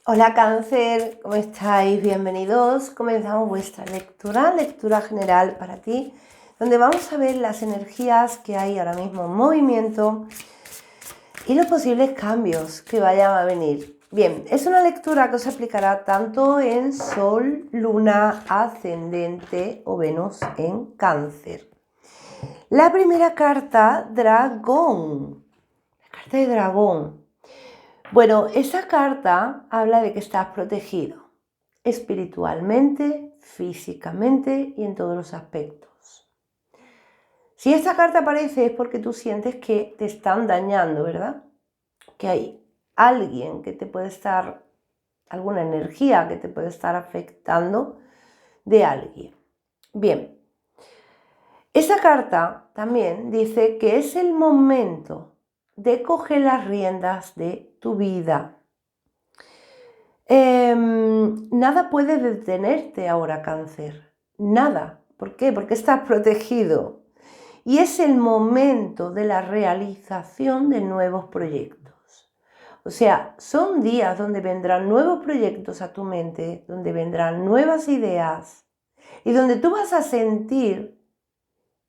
Hola Cáncer, ¿cómo estáis? Bienvenidos. Comenzamos vuestra lectura general para ti, donde vamos a ver las energías que hay ahora mismo en movimiento y los posibles cambios que vayan a venir. Bien, es una lectura que os aplicará tanto en Sol, Luna, Ascendente o Venus en Cáncer. La primera carta, Dragón. La carta de Dragón. Bueno, esa carta habla de que estás protegido espiritualmente, físicamente y en todos los aspectos. Si esta carta aparece es porque tú sientes que te están dañando, ¿verdad? Que hay alguien que te puede estar, alguna energía que te puede estar afectando de alguien. Bien, esa carta también dice que es el momento de coger las riendas de tu vida. Nada puede detenerte ahora, Cáncer. Nada. ¿Por qué? Porque estás protegido. Y es el momento de la realización de nuevos proyectos. O sea, son días donde vendrán nuevos proyectos a tu mente, donde vendrán nuevas ideas y donde tú vas a sentir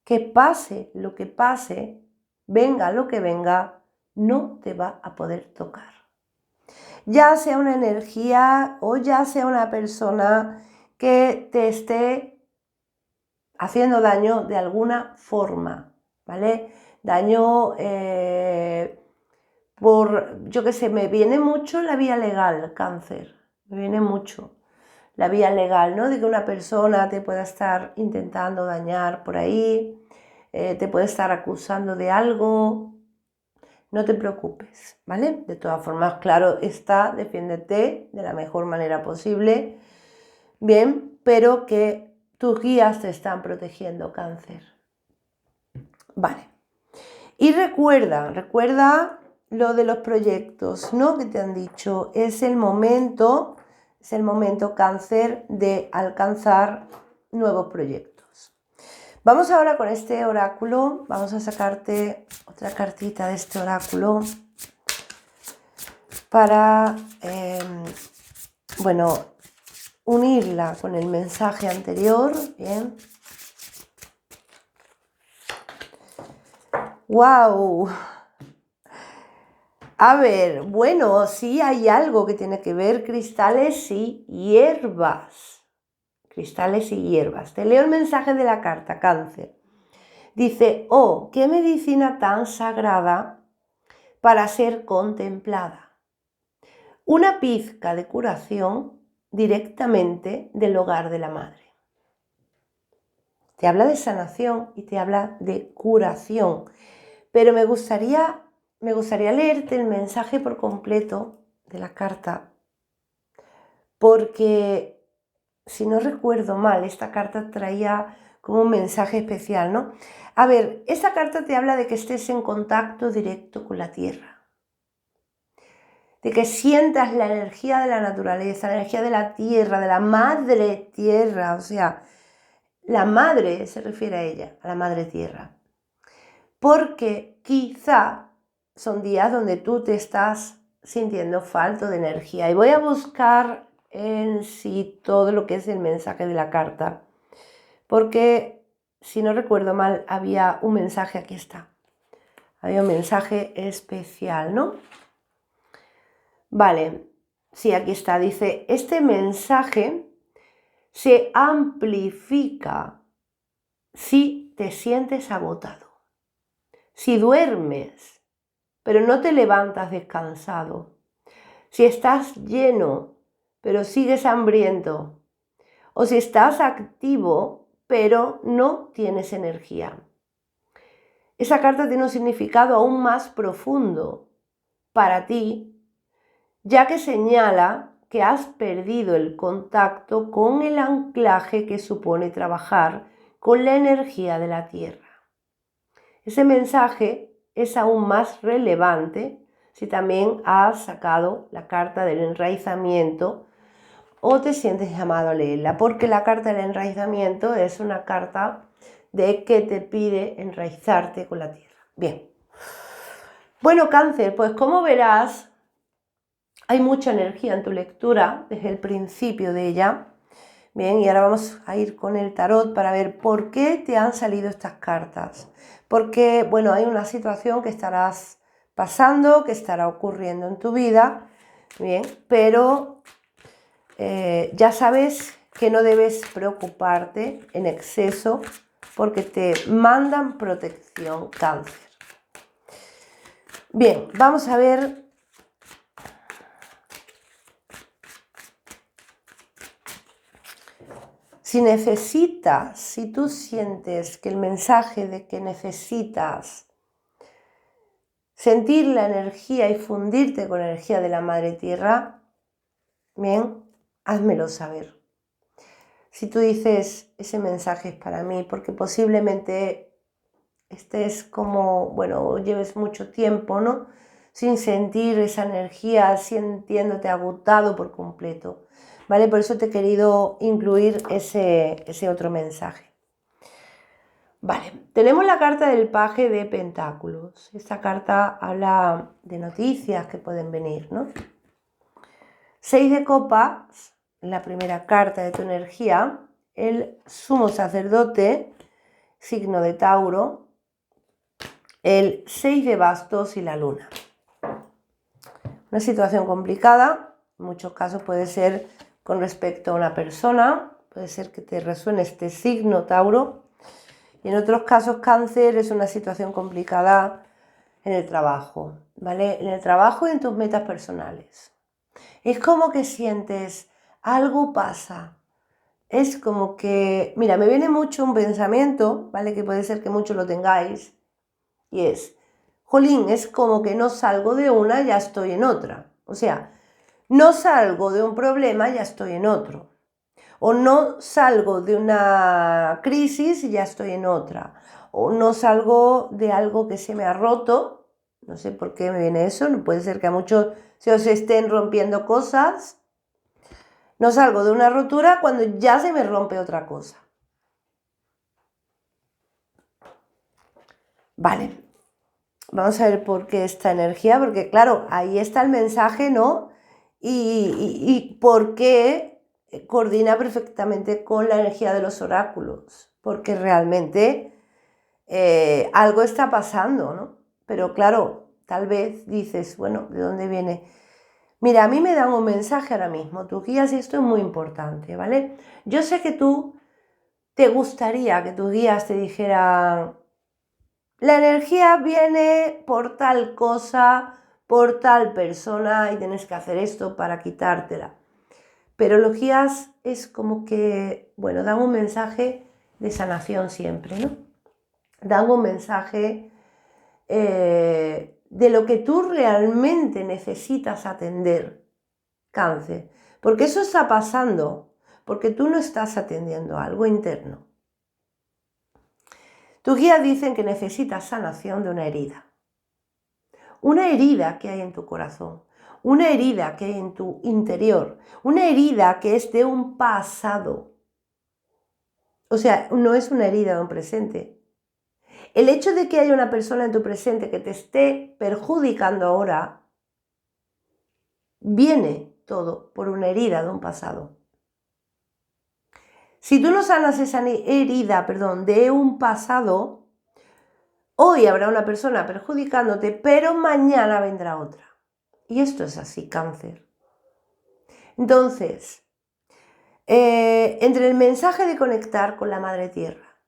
que pase lo que pase, venga lo que venga, no te va a poder tocar. Ya sea una energía o ya sea una persona que te esté haciendo daño de alguna forma, ¿vale? Daño yo qué sé, me viene mucho la vía legal, Cáncer, me viene mucho la vía legal, ¿no? De que una persona te pueda estar intentando dañar por ahí, te puede estar acusando de algo. No te preocupes, ¿vale? De todas formas, claro está, defiéndete de la mejor manera posible, bien, pero que tus guías te están protegiendo, Cáncer. Vale. Y recuerda lo de los proyectos, ¿no? Que te han dicho, es el momento, Cáncer, de alcanzar nuevos proyectos. Vamos ahora con este oráculo, vamos a sacarte otra cartita de este oráculo para, bueno, unirla con el mensaje anterior. Bien. ¡Wow! A ver, bueno, sí hay algo que tiene que ver, cristales y hierbas. Cristales y hierbas. Te leo el mensaje de la carta, Cáncer. Dice, oh, qué medicina tan sagrada para ser contemplada. Una pizca de curación directamente del hogar de la madre. Te habla de sanación y te habla de curación. Pero me gustaría leerte el mensaje por completo de la carta, porque si no recuerdo mal, esta carta traía como un mensaje especial, ¿no? A ver, esta carta te habla de que estés en contacto directo con la tierra, de que sientas la energía de la naturaleza, la energía de la tierra, de la madre tierra, o sea, la madre se refiere a ella, a la madre tierra. Porque quizá son días donde tú te estás sintiendo falto de energía. Y voy a buscar en sí todo lo que es el mensaje de la carta. Porque, si no recuerdo mal, había un mensaje, aquí está. Había un mensaje especial, ¿no? Vale, sí, aquí está. Dice, este mensaje se amplifica si te sientes agotado. Si duermes, pero no te levantas descansado. Si estás lleno, pero sigues hambriento. O si estás activo, pero no tienes energía. Esa carta tiene un significado aún más profundo para ti, ya que señala que has perdido el contacto con el anclaje que supone trabajar con la energía de la tierra. Ese mensaje es aún más relevante si también has sacado la carta del enraizamiento o te sientes llamado a leerla, porque la carta del enraizamiento es una carta de que te pide enraizarte con la tierra. Bien. Bueno, Cáncer, pues como verás, Hay mucha energía en tu lectura desde el principio de ella. Bien, y ahora vamos a ir con el tarot para ver por qué te han salido estas cartas. Porque, bueno, hay una situación que estarás pasando, que estará ocurriendo en tu vida, bien, pero ya sabes que no debes preocuparte en exceso porque te mandan protección, Cáncer. Bien, vamos a ver. Si necesitas, si tú sientes que el mensaje de que necesitas sentir la energía y fundirte con la energía de la Madre Tierra, bien, házmelo saber. Si tú dices, ese mensaje es para mí, porque posiblemente estés como, bueno, lleves mucho tiempo, ¿no? Sin sentir esa energía, sintiéndote agotado por completo, ¿vale? Por eso te he querido incluir ese otro mensaje. Vale, tenemos la carta del paje de pentáculos. Esta carta habla de noticias que pueden venir, ¿no? 6 de copas, la primera carta de tu energía, el sumo sacerdote, signo de Tauro, el 6 de bastos y la luna. Una situación complicada, en muchos casos puede ser con respecto a una persona, puede ser que te resuene este signo Tauro, y en otros casos Cáncer es una situación complicada en el trabajo, ¿vale? En el trabajo y en tus metas personales. Es como que sientes, algo pasa. Es como que, mira, me viene mucho un pensamiento, ¿vale? Que puede ser que muchos lo tengáis, y es, jolín, es como que no salgo de una, ya estoy en otra. O sea, no salgo de un problema, ya estoy en otro. O no salgo de una crisis y ya estoy en otra. O no salgo de algo que se me ha roto. No sé por qué me viene eso. No puede ser que a muchos se os estén rompiendo cosas. No salgo de una rotura cuando ya se me rompe otra cosa. Vale. Vamos a ver por qué esta energía. Porque claro, ahí está el mensaje, ¿no? Y por qué coordina perfectamente con la energía de los oráculos, porque realmente algo está pasando, ¿no? Pero claro, tal vez dices, bueno, ¿de dónde viene? Mira, a mí me dan un mensaje ahora mismo, tus guías, y esto es muy importante, ¿vale? Yo sé que tú te gustaría que tus guías te dijeran, la energía viene por tal cosa, por tal persona, y tienes que hacer esto para quitártela. Pero los guías es como que, bueno, dan un mensaje de sanación siempre, ¿no? Dan un mensaje de lo que tú realmente necesitas atender, Cáncer. Porque eso está pasando, porque tú no estás atendiendo algo interno. Tus guías dicen que necesitas sanación de una herida. Una herida que hay en tu corazón, una herida que hay en tu interior, una herida que es de un pasado. O sea, no es una herida de un presente. El hecho de que haya una persona en tu presente que te esté perjudicando ahora, viene todo por una herida de un pasado. Si tú no sanas esa herida, de un pasado, hoy habrá una persona perjudicándote, pero mañana vendrá otra. Y esto es así, Cáncer. Entonces, entre el mensaje de conectar con la Madre Tierra,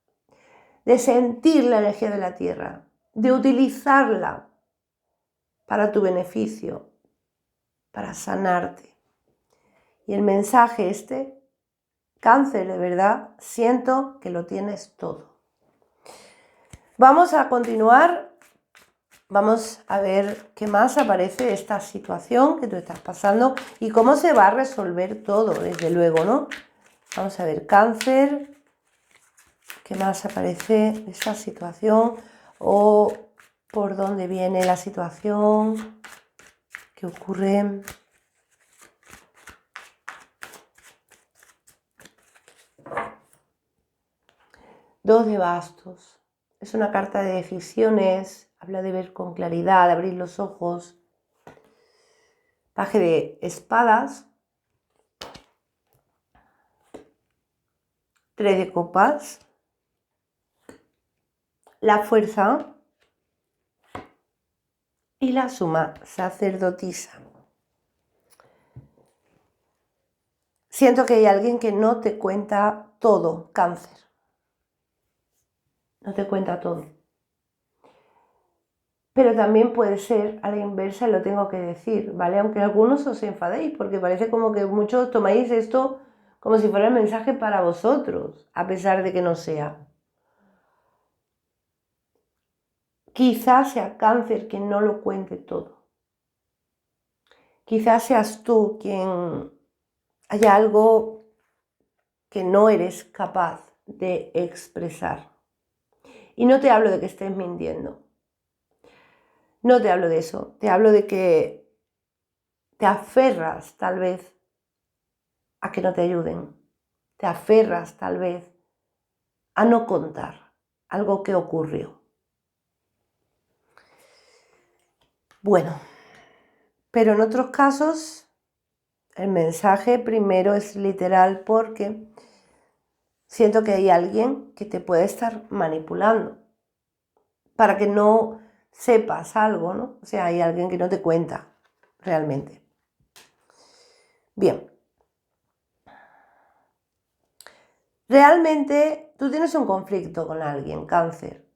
de sentir la energía de la Tierra, de utilizarla para tu beneficio, para sanarte, y el mensaje este, Cáncer, de verdad, siento que lo tienes todo. Vamos a continuar, vamos a ver qué más aparece de esta situación que tú estás pasando y cómo se va a resolver todo, desde luego, ¿no? Vamos a ver, Cáncer, qué más aparece de esta situación o por dónde viene la situación, qué ocurre. Dos de bastos. Es una carta de decisiones, habla de ver con claridad, de abrir los ojos. Paje de espadas, 3 de copas, la fuerza y la suma sacerdotisa. Siento que hay alguien que no te cuenta todo, Cáncer. No te cuenta todo. Pero también puede ser a la inversa, lo tengo que decir, ¿vale? Aunque algunos os enfadéis, porque parece como que muchos tomáis esto como si fuera el mensaje para vosotros, a pesar de que no sea. Quizás sea Cáncer quien no lo cuente todo. Quizás seas tú quien haya algo que no eres capaz de expresar. Y no te hablo de que estés mintiendo. No te hablo de eso. Te hablo de que te aferras tal vez a que no te ayuden. Te aferras tal vez a no contar algo que ocurrió. Bueno, pero en otros casos el mensaje primero es literal porque siento que hay alguien que te puede estar manipulando para que no sepas algo, ¿no? O sea, hay alguien que no te cuenta realmente. Bien. Realmente tú tienes un conflicto con alguien, Cáncer.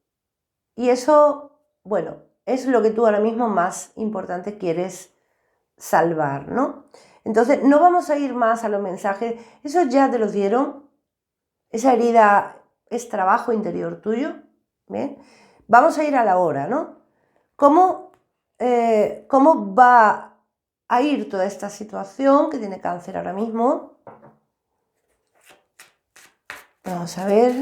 Y eso, bueno, es lo que tú ahora mismo más importante quieres salvar, ¿no? Entonces, no vamos a ir más a los mensajes. Eso ya te lo dieron. Esa herida es trabajo interior tuyo. ¿Bien? Vamos a ir a la hora, ¿no? ¿Cómo va a ir toda esta situación que tiene Cáncer ahora mismo? Vamos a ver.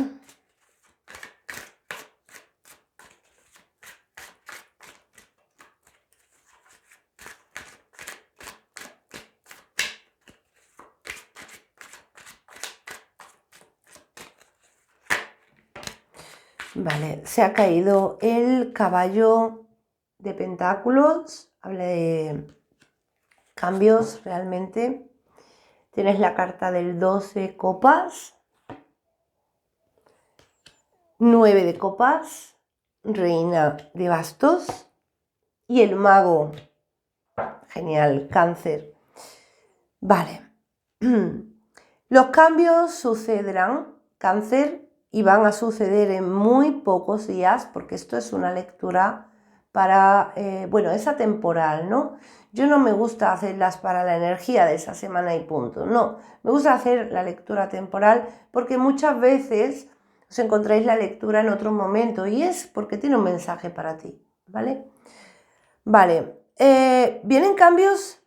Vale, se ha caído el caballo de pentáculos. Habla de cambios realmente. Tienes la carta del 12 copas. 9 de copas. Reina de bastos. Y el mago. Genial, Cáncer. Vale. Los cambios sucederán, Cáncer, y van a suceder en muy pocos días, porque esto es una lectura para, bueno, es atemporal, ¿no? Yo no me gusta hacerlas para la energía de esa semana y punto, no. Me gusta hacer la lectura temporal porque muchas veces os encontráis la lectura en otro momento y es porque tiene un mensaje para ti, ¿vale? Vale, vienen cambios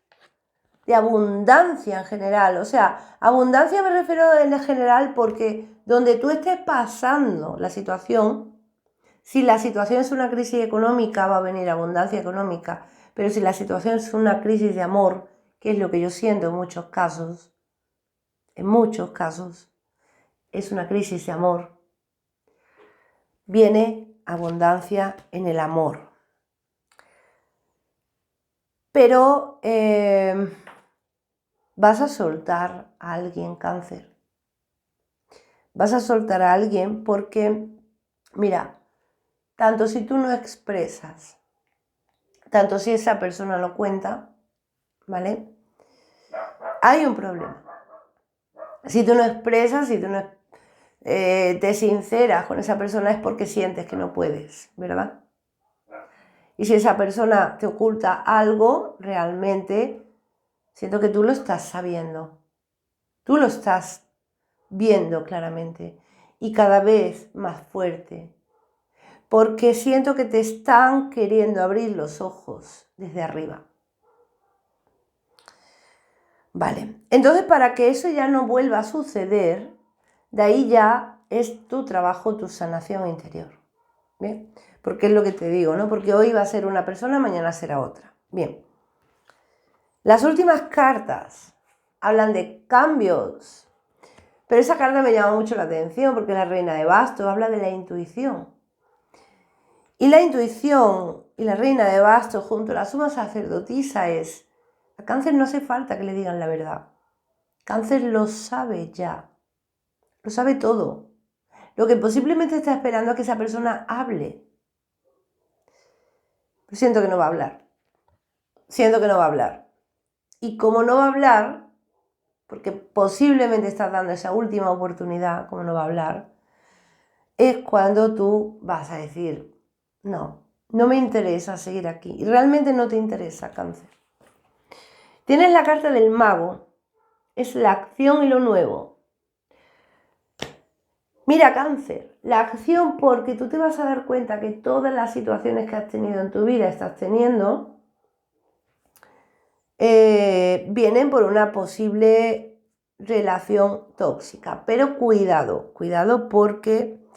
de abundancia en general, o sea, abundancia me refiero en general porque donde tú estés pasando la situación, si la situación es una crisis económica va a venir abundancia económica, pero si la situación es una crisis de amor, que es lo que yo siento en muchos casos, es una crisis de amor, viene abundancia en el amor. Pero vas a soltar a alguien, Cáncer. Vas a soltar a alguien porque, mira, tanto si tú no expresas, tanto si esa persona lo cuenta, ¿vale? Hay un problema. Si tú no expresas, si tú no te sinceras con esa persona es porque sientes que no puedes, ¿verdad? Y si esa persona te oculta algo, realmente siento que tú lo estás sabiendo. Tú lo estás viendo claramente y cada vez más fuerte. Porque siento que te están queriendo abrir los ojos desde arriba. Vale, entonces para que eso ya no vuelva a suceder, de ahí ya es tu trabajo, tu sanación interior. ¿Bien? Porque es lo que te digo, ¿no? Porque hoy va a ser una persona, mañana será otra. Bien. Las últimas cartas hablan de cambios, pero esa carta me llama mucho la atención porque la reina de bastos habla de la intuición. Y la intuición y la reina de bastos junto a la suma sacerdotisa es A Cáncer no hace falta que le digan la verdad. Cáncer lo sabe ya. Lo sabe todo. Lo que posiblemente está esperando es que esa persona hable. Pero siento que no va a hablar. Siento que no va a hablar. Y como no va a hablar, porque posiblemente estás dando esa última oportunidad, como no va a hablar, es cuando tú vas a decir, no, no me interesa seguir aquí. Y realmente no te interesa, Cáncer. Tienes la carta del mago. Es la acción y lo nuevo. Mira, Cáncer, la acción, porque tú te vas a dar cuenta que todas las situaciones que has tenido en tu vida, estás teniendo, vienen por una posible relación tóxica. Pero cuidado, cuidado, porque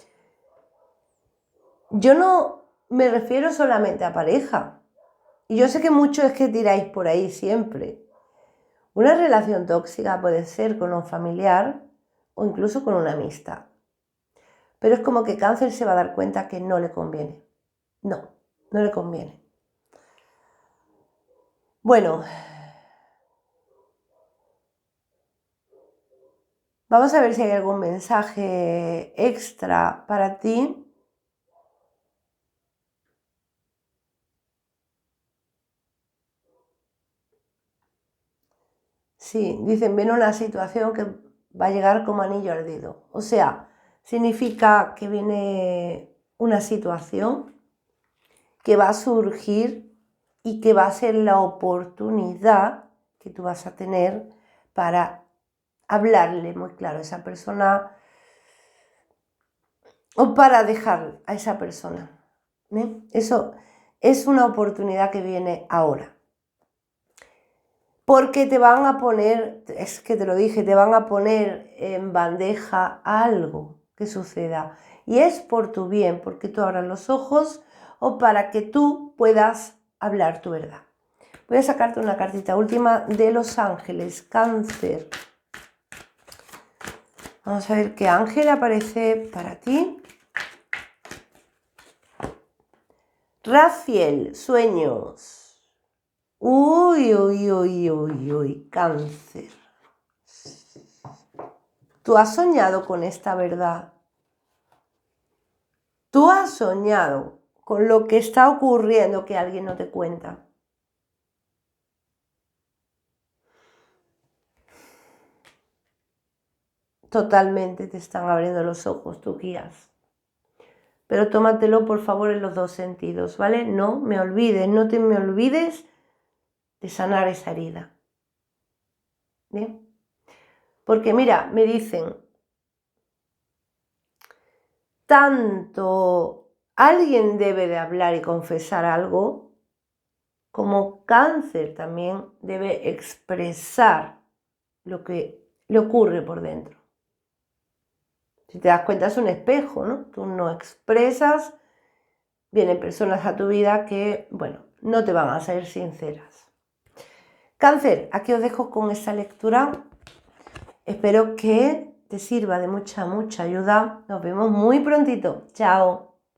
yo no me refiero solamente a pareja. Y yo sé que muchos es que tiráis por ahí siempre. Una relación tóxica puede ser con un familiar o incluso con una amistad. Pero es como que Cáncer se va a dar cuenta que no le conviene. No, no le conviene. Bueno, vamos a ver si hay algún mensaje extra para ti. Sí, dicen, viene una situación que va a llegar como anillo al dedo. O sea, significa que viene una situación que va a surgir y que va a ser la oportunidad que tú vas a tener para hablarle muy claro a esa persona o para dejar a esa persona. Eso es una oportunidad que viene ahora. Porque te van a poner, es que te lo dije, te van a poner en bandeja algo que suceda. Y es por tu bien, porque tú abras los ojos o para que tú puedas hablar tu verdad. Voy a sacarte una cartita última de los ángeles, Cáncer. Vamos a ver qué ángel aparece para ti. Raziel, sueños. Uy, uy, uy, uy, uy, Cáncer. Tú has soñado con esta verdad. Tú has soñado con lo que está ocurriendo que alguien no te cuenta. Totalmente te están abriendo los ojos tus guías. Pero tómatelo por favor en los dos sentidos, ¿vale? No me olvides, no te me olvides de sanar esa herida. ¿Bien? Porque mira, me dicen, tanto alguien debe de hablar y confesar algo, como Cáncer también debe expresar lo que le ocurre por dentro. Si te das cuenta es un espejo, ¿no? Tú no expresas, vienen personas a tu vida que, bueno, no te van a ser sinceras. Cáncer, aquí os dejo con esta lectura. Espero que te sirva de mucha ayuda. Nos vemos muy prontito. Chao.